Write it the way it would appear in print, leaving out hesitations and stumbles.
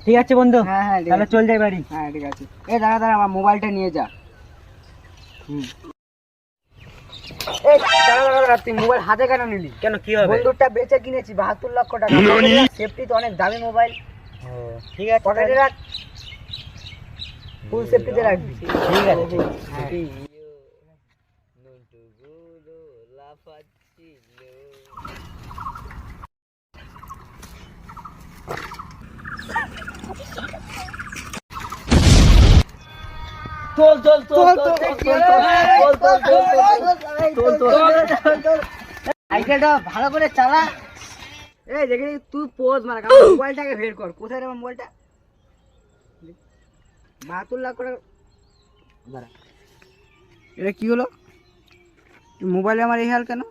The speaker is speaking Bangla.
ঠিক আছে বন্ধু, তাহলে চল যাই বাড়ি। হ্যাঁ ঠিক আছে। এই দাঁড়া দাঁড়া, আমার মোবাইলটা নিয়ে যা। এই দাঁড়া দাঁড়া, তুই মোবাইল হাতে কেন নিলি? কেন, কি হবে? বন্ধুরটা বেচে কিনেছি 72 লক্ষ টাকা। সেফটি তো অনেক দামি মোবাইল। ঠিক আছে, পকেটে রাখ, ফুল সেফটিতে রাখবি। ঠিক আছে। চল চল চল সাইকেলটা ভালো করে চালা। এই দেখি তুই পোজ মার, মোবাইলটাকে বের কর। কোথায় রে আমার মোবাইলটা? 72 লাখ করে। এটা কি হলো? মোবাইলে আমার এই হাল কেন?